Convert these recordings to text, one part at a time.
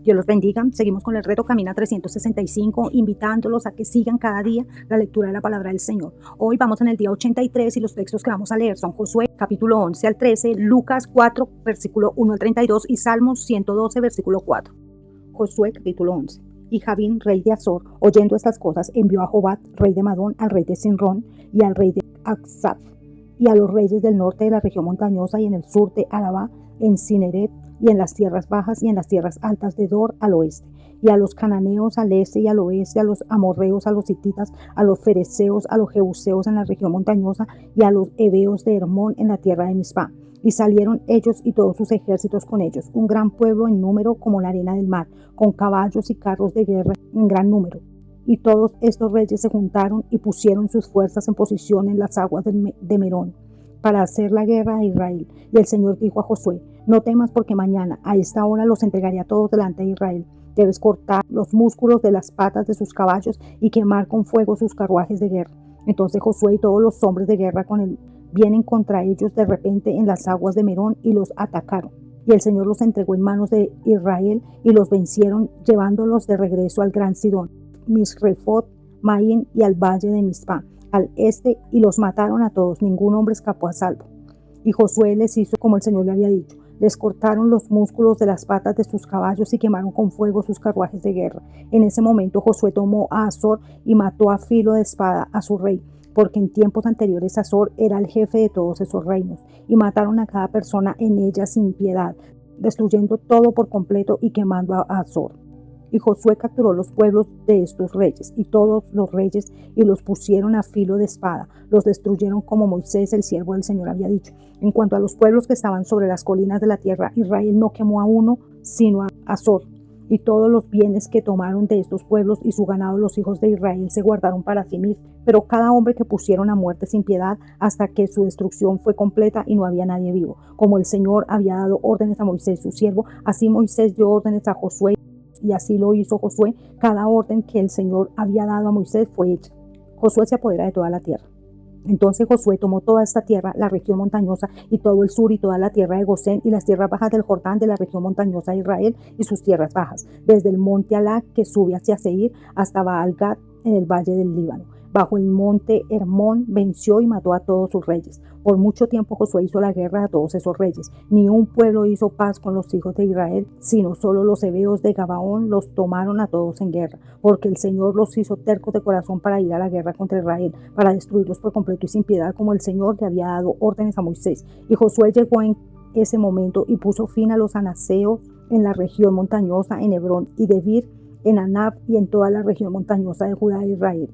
Dios los bendiga. Seguimos con el reto Camina 365, invitándolos a que sigan cada día la lectura de la palabra del Señor. Hoy vamos en el día 83 y los textos que vamos a leer son Josué capítulo 11 al 13, Lucas 4 versículo 1 al 32 y Salmos 112 versículo 4. Josué capítulo 11. Y Javín, rey de Azor, oyendo estas cosas, envió a Jobat, rey de Madón, al rey de Sinrón y al rey de Aksaf, y a los reyes del norte de la región montañosa y en el sur de Arabá, en Cineret, y en las tierras bajas y en las tierras altas de Dor al oeste, y a los cananeos al este y al oeste, a los amorreos, a los hititas, a los fereceos, a los jebuseos en la región montañosa, y a los heveos de Hermón en la tierra de Mizpá. Y salieron ellos y todos sus ejércitos con ellos, un gran pueblo en número como la arena del mar, con caballos y carros de guerra en gran número. Y todos estos reyes se juntaron y pusieron sus fuerzas en posición en las aguas de Merón, para hacer la guerra a Israel. Y el Señor dijo a Josué: no temas, porque mañana a esta hora los entregaré a todos delante de Israel. Debes cortar los músculos de las patas de sus caballos y quemar con fuego sus carruajes de guerra. Entonces Josué y todos los hombres de guerra con él vienen contra ellos de repente en las aguas de Merón y los atacaron. Y el Señor los entregó en manos de Israel y los vencieron, llevándolos de regreso al gran Sidón, Misrefot, Maín y al valle de Mizpá, al este, y los mataron a todos. Ningún hombre escapó a salvo. Y Josué les hizo como el Señor le había dicho. Les cortaron los músculos de las patas de sus caballos y quemaron con fuego sus carruajes de guerra. En ese momento Josué tomó a Azor y mató a filo de espada a su rey, porque en tiempos anteriores Azor era el jefe de todos esos reinos, y mataron a cada persona en ella sin piedad, destruyendo todo por completo y quemando a Azor. Y Josué capturó los pueblos de estos reyes y todos los reyes y los pusieron a filo de espada. Los destruyeron como Moisés, el siervo del Señor, había dicho. En cuanto a los pueblos que estaban sobre las colinas de la tierra, Israel no quemó a uno, sino a Azor. Y todos los bienes que tomaron de estos pueblos y su ganado los hijos de Israel se guardaron para sí mismos. Pero cada hombre que pusieron a muerte sin piedad hasta que su destrucción fue completa y no había nadie vivo. Como el Señor había dado órdenes a Moisés su siervo, así Moisés dio órdenes a Josué. Y así lo hizo Josué. Cada orden que el Señor había dado a Moisés fue hecha. Josué se apodera de toda la tierra. Entonces Josué tomó toda esta tierra, la región montañosa y todo el sur y toda la tierra de Gosén y las tierras bajas del Jordán de la región montañosa de Israel y sus tierras bajas, desde el monte Alá que sube hacia Seir hasta Baal-Gad en el valle del Líbano. Bajo el monte Hermón venció y mató a todos sus reyes. Por mucho tiempo Josué hizo la guerra a todos esos reyes. Ni un pueblo hizo paz con los hijos de Israel, sino solo los heveos de Gabaón los tomaron a todos en guerra, porque el Señor los hizo tercos de corazón para ir a la guerra contra Israel, para destruirlos por completo y sin piedad, como el Señor le había dado órdenes a Moisés. Y Josué llegó en ese momento y puso fin a los anaseos en la región montañosa, en Hebrón y Debir, en Anab y en toda la región montañosa de Judá e Israel.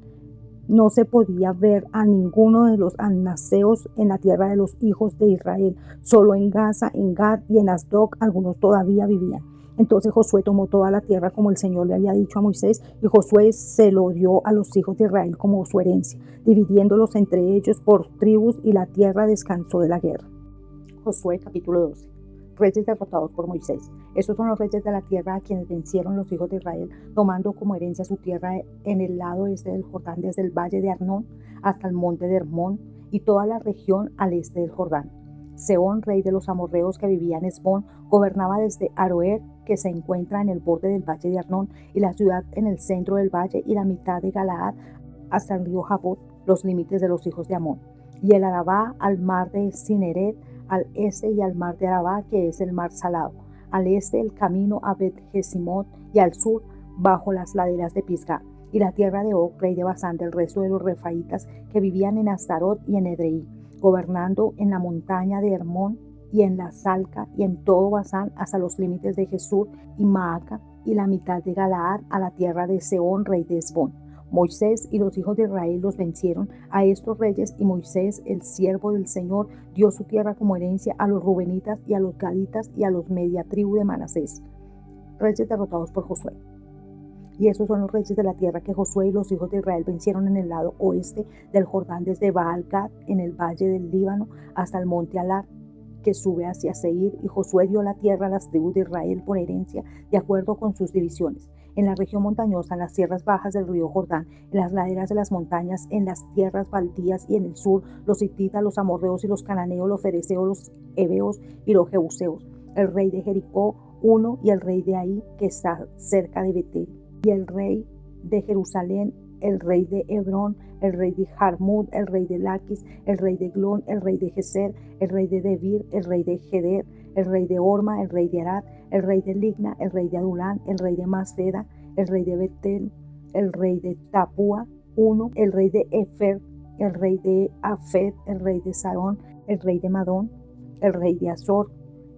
No se podía ver a ninguno de los anaseos en la tierra de los hijos de Israel. Solo en Gaza, en Gad y en Asdod algunos todavía vivían. Entonces Josué tomó toda la tierra como el Señor le había dicho a Moisés, y Josué se lo dio a los hijos de Israel como su herencia, dividiéndolos entre ellos por tribus, y la tierra descansó de la guerra. Josué capítulo 12. Reyes derrotados por Moisés. Estos son los reyes de la tierra a quienes vencieron los hijos de Israel, tomando como herencia su tierra en el lado este del Jordán, desde el valle de Arnón hasta el monte de Hermón y toda la región al este del Jordán. Sehón, rey de los amorreos que vivía en Hesbón, gobernaba desde Aroer, que se encuentra en el borde del valle de Arnón, y la ciudad en el centro del valle, y la mitad de Galaad hasta el río Jabot, los límites de los hijos de Amón. Y el Arabá al mar de Cineret, al este, y al mar de Arabá, que es el mar salado, al este el camino a Bet-Jesimot, y al sur bajo las laderas de Pisgah, y la tierra de Og, rey de Basán, del resto de los refaitas que vivían en Astarot y en Edrei, gobernando en la montaña de Hermón y en la Salca y en todo Basán hasta los límites de Jesur y Maaca, y la mitad de Galaad a la tierra de Sehón, rey de Hesbón. Moisés y los hijos de Israel los vencieron a estos reyes, y Moisés, el siervo del Señor, dio su tierra como herencia a los rubenitas y a los gaditas y a los media tribu de Manasés. Reyes derrotados por Josué. Y esos son los reyes de la tierra que Josué y los hijos de Israel vencieron en el lado oeste del Jordán, desde Baal-Gad en el valle del Líbano hasta el monte Alá que sube hacia Seir. Y Josué dio la tierra a las tribus de Israel por herencia, de acuerdo con sus divisiones, en la región montañosa, en las tierras bajas del río Jordán, en las laderas de las montañas, en las tierras baldías y en el sur, los hititas, los amorreos y los cananeos, los fereceos, los heveos y los jebuseos. El rey de Jericó uno, y el rey de Ahí, que está cerca de Betel, y el rey de Jerusalén, el rey de Hebrón, el rey de Jarmut, el rey de Laquis, el rey de Glón, el rey de Geser, el rey de Debir, el rey de Geder, el rey de Orma, el rey de Arad, el rey de Ligna, el rey de Adulán, el rey de Masfeda, el rey de Betel, el rey de Tapúa, uno, el rey de Efer, el rey de Afed, el rey de Sarón, el rey de Madón, el rey de Azor,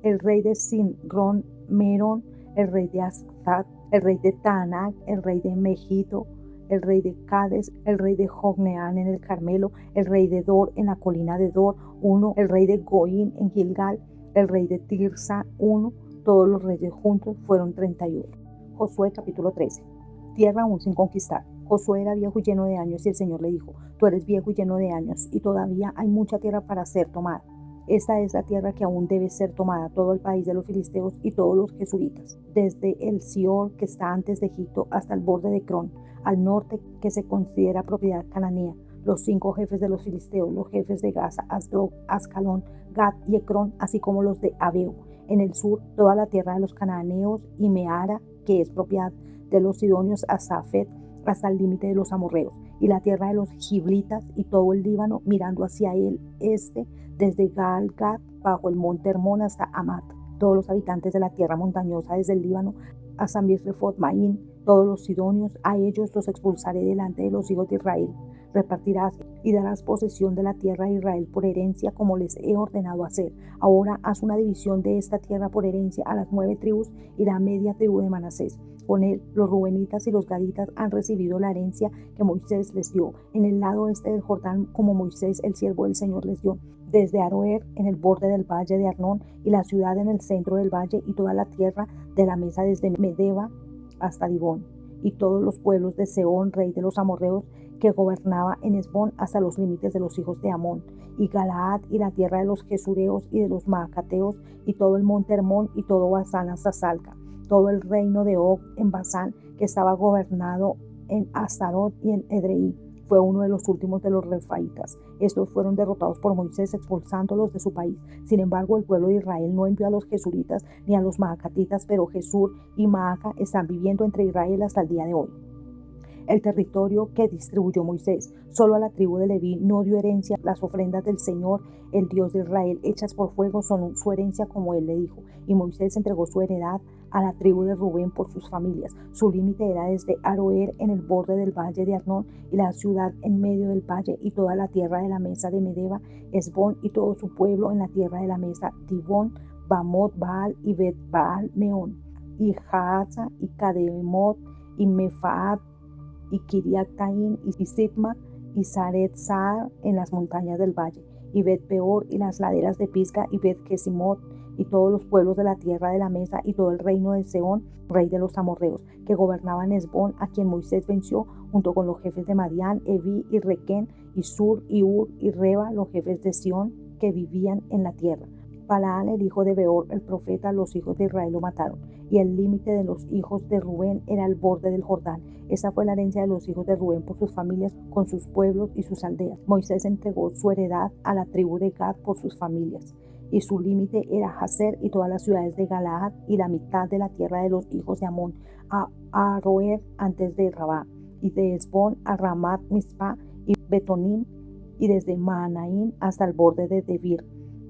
el rey de Sinrón, Merón, el rey de Ascad, el rey de Taanac, el rey de Megiddo, el rey de Cades, el rey de Jogneán en el Carmelo, el rey de Dor en la colina de Dor, uno, el rey de Goín en Gilgal, el rey de Tirsa, uno, todos los reyes juntos fueron 31. Josué capítulo 13. Tierra aún sin conquistar. Josué era viejo y lleno de años y el Señor le dijo, tú eres viejo y lleno de años y todavía hay mucha tierra para ser tomada. Esta es la tierra que aún debe ser tomada, todo el país de los filisteos y todos los jesuritas, desde el Sior que está antes de Egipto hasta el borde de Crón, al norte que se considera propiedad cananea, los 5 jefes de los filisteos, los jefes de Gaza, Asdod, Ascalón, Gat y Ecrón, así como los de Abeo. En el sur, toda la tierra de los cananeos y Meara, que es propiedad de los sidonios, hasta Afet, hasta el límite de los amorreos, y la tierra de los giblitas y todo el Líbano, mirando hacia el este, desde Gaal-Gad, bajo el monte Hermón hasta Amat. Todos los habitantes de la tierra montañosa, desde el Líbano hasta Misrefot-Maín, todos los sidonios, a ellos los expulsaré delante de los hijos de Israel. Repartirás y darás posesión de la tierra de Israel por herencia, como les he ordenado hacer. Ahora haz una división de esta tierra por herencia a las 9 tribus y la media tribu de Manasés. Con él, los rubenitas y los gaditas han recibido la herencia que Moisés les dio, en el lado este del Jordán, como Moisés, el siervo del Señor, les dio, desde Aroer, en el borde del valle de Arnón, y la ciudad en el centro del valle, y toda la tierra de la mesa desde Medeba hasta Dibón, y todos los pueblos de Sehón, rey de los amorreos, que gobernaba en Esbón hasta los límites de los hijos de Amón, y Galaad, y la tierra de los Gesureos y de los Maacateos, y todo el monte Hermón, y todo Basán hasta Salca, todo el reino de Og en Basán, que estaba gobernado en Astarot y en Edrei. Fue uno de los últimos de los refaitas. Estos fueron derrotados por Moisés, expulsándolos de su país. Sin embargo, el pueblo de Israel no envió a los jesuritas ni a los maacatitas, pero Jesur y Maaca están viviendo entre Israel hasta el día de hoy. El territorio que distribuyó Moisés, solo a la tribu de Leví no dio herencia. Las ofrendas del Señor, el Dios de Israel, hechas por fuego, son su herencia, como él le dijo. Y Moisés entregó su heredad a la tribu de Rubén por sus familias. Su límite era desde Aroer, en el borde del valle de Arnón, y la ciudad en medio del valle, y toda la tierra de la mesa de Medeba, Esbón y todo su pueblo en la tierra de la mesa, Dibón, Bamot, Baal y Bet Baal Meón, y Jahaza y Kademot y Mefaat y Kiriataim y Sitma y Saret Saar en las montañas del valle, y Bet Peor y las laderas de Pisga y Bet Kesimot y todos los pueblos de la tierra de la mesa y todo el reino de Sehón, rey de los amorreos, que gobernaba en Esbón, a quien Moisés venció, junto con los jefes de Madián, Evi y Requén y Sur y Ur y Reba, los jefes de Sión, que vivían en la tierra. Balaán, el hijo de Beor, el profeta, los hijos de Israel lo mataron, y el límite de los hijos de Rubén era el borde del Jordán. Esa fue la herencia de los hijos de Rubén por sus familias, con sus pueblos y sus aldeas. Moisés entregó su heredad a la tribu de Gad por sus familias, y su límite era Jazer y todas las ciudades de Galaad, y la mitad de la tierra de los hijos de Amón, a Aroer antes de Rabá, y de Esbón a Ramat Mizpa y Betonim, y desde Maanaín hasta el borde de Debir,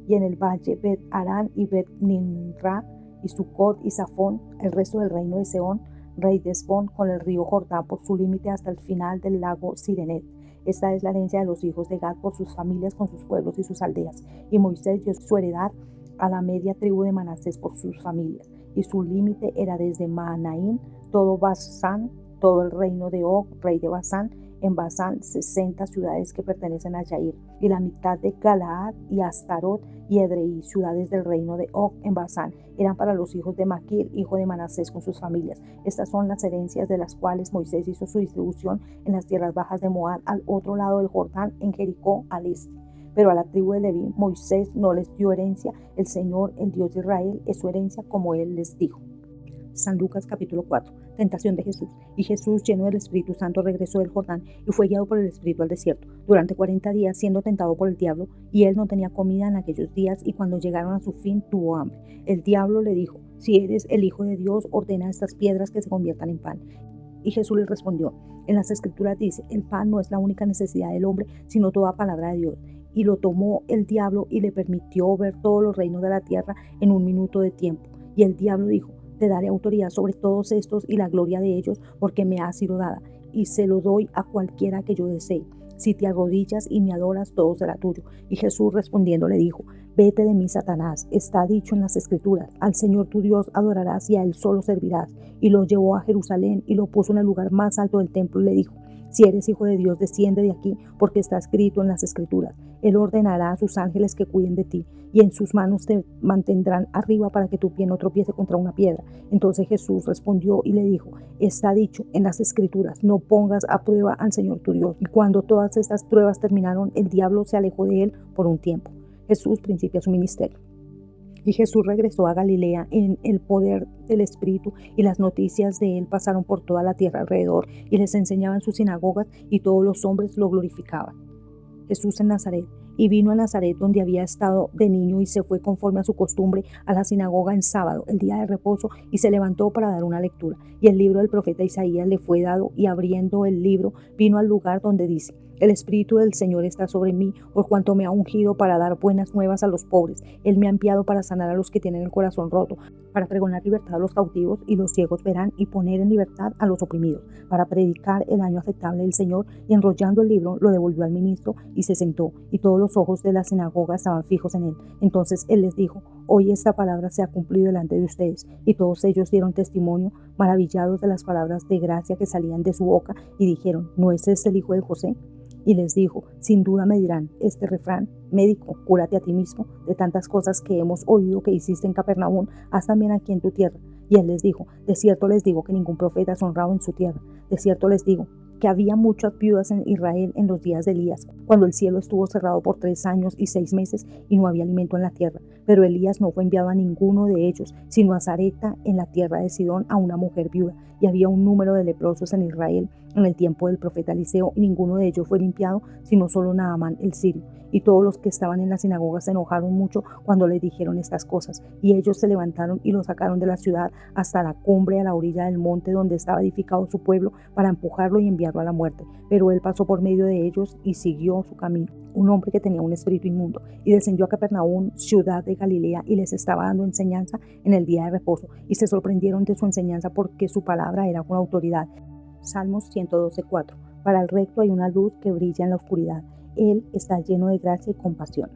y en el valle Bet Arán y Bet Nimra y Sucot y Safón, el resto del reino de Sehón, rey de Esbón, con el río Jordán por su límite hasta el final del lago Sirenet. Esta es la herencia de los hijos de Gad por sus familias, con sus pueblos y sus aldeas. Y Moisés dio su heredad a la media tribu de Manasés por sus familias, y su límite era desde Maanaín, todo Basán, todo el reino de Og, rey de Basán, en Basán 60 ciudades que pertenecen a Yair, y la mitad de Galaad y Astarot y Edrei, ciudades del reino de Og en Basán, eran para los hijos de Maquir, hijo de Manasés, con sus familias. Estas son las herencias de las cuales Moisés hizo su distribución en las tierras bajas de Moab, al otro lado del Jordán, en Jericó, al este. Pero a la tribu de Leví Moisés no les dio herencia. El Señor, el Dios de Israel, es su herencia, como él les dijo. San Lucas capítulo 4. Tentación de Jesús. Y Jesús, lleno del Espíritu Santo, regresó del Jordán y fue guiado por el Espíritu al desierto, durante 40 días, siendo tentado por el diablo, y él no tenía comida en aquellos días, y cuando llegaron a su fin tuvo hambre. El diablo le dijo: si eres el Hijo de Dios, ordena a estas piedras que se conviertan en pan. Y Jesús les respondió, en las Escrituras dice, el pan no es la única necesidad del hombre, sino toda palabra de Dios. Y lo tomó el diablo y le permitió ver todos los reinos de la tierra en un minuto de tiempo. Y el diablo dijo, te daré autoridad sobre todos estos y la gloria de ellos, porque me ha sido dada, y se lo doy a cualquiera que yo desee. Si te arrodillas y me adoras, todo será tuyo. Y Jesús respondiendo le dijo, vete de mí, Satanás, está dicho en las Escrituras, al Señor tu Dios adorarás y a Él solo servirás. Y lo llevó a Jerusalén y lo puso en el lugar más alto del templo y le dijo, si eres hijo de Dios, desciende de aquí, porque está escrito en las Escrituras. Él ordenará a sus ángeles que cuiden de ti, y en sus manos te mantendrán arriba para que tu pie no tropiece contra una piedra. Entonces Jesús respondió y le dijo, está dicho en las Escrituras, no pongas a prueba al Señor tu Dios. Y cuando todas estas pruebas terminaron, el diablo se alejó de él por un tiempo. Jesús principia su ministerio. Y Jesús regresó a Galilea en el poder del Espíritu, y las noticias de él pasaron por toda la tierra alrededor, y les enseñaba en sus sinagogas, y todos los hombres lo glorificaban. Jesús en Nazaret. Y vino a Nazaret, donde había estado de niño, y se fue conforme a su costumbre a la sinagoga en sábado, el día de reposo, y se levantó para dar una lectura. Y el libro del profeta Isaías le fue dado, y abriendo el libro, vino al lugar donde dice, el Espíritu del Señor está sobre mí, por cuanto me ha ungido para dar buenas nuevas a los pobres. Él me ha enviado para sanar a los que tienen el corazón roto, para pregonar libertad a los cautivos, y los ciegos verán, y poner en libertad a los oprimidos, para predicar el año aceptable del Señor. Y enrollando el libro, lo devolvió al ministro, y se sentó, y todos los ojos de la sinagoga estaban fijos en él. Entonces él les dijo, hoy esta palabra se ha cumplido delante de ustedes. Y todos ellos dieron testimonio, maravillados de las palabras de gracia que salían de su boca, y dijeron, ¿no es este el hijo de José? Y les dijo, sin duda me dirán este refrán, médico, cúrate a ti mismo, de tantas cosas que hemos oído que hiciste en Capernaum, haz también aquí en tu tierra. Y él les dijo, de cierto les digo que ningún profeta es honrado en su tierra. De cierto les digo que había muchas viudas en Israel en los días de Elías, cuando el cielo estuvo cerrado por 3 años y 6 meses y no había alimento en la tierra. Pero Elías no fue enviado a ninguno de ellos, sino a Sarepta en la tierra de Sidón, a una mujer viuda. Y había un número de leprosos en Israel en el tiempo del profeta Eliseo, y ninguno de ellos fue limpiado, sino solo Naamán el sirio. Y todos los que estaban en la sinagoga se enojaron mucho cuando le dijeron estas cosas. Y ellos se levantaron y lo sacaron de la ciudad hasta la cumbre a la orilla del monte donde estaba edificado su pueblo, para empujarlo y enviarlo a la muerte. Pero él pasó por medio de ellos y siguió su camino. Un hombre que tenía un espíritu inmundo, y descendió a Capernaum, ciudad de Galilea, y les estaba dando enseñanza en el día de reposo. Y se sorprendieron de su enseñanza, porque su palabra era con autoridad. Salmos 112:4. Para el recto hay una luz que brilla en la oscuridad. Él está lleno de gracia y compasión.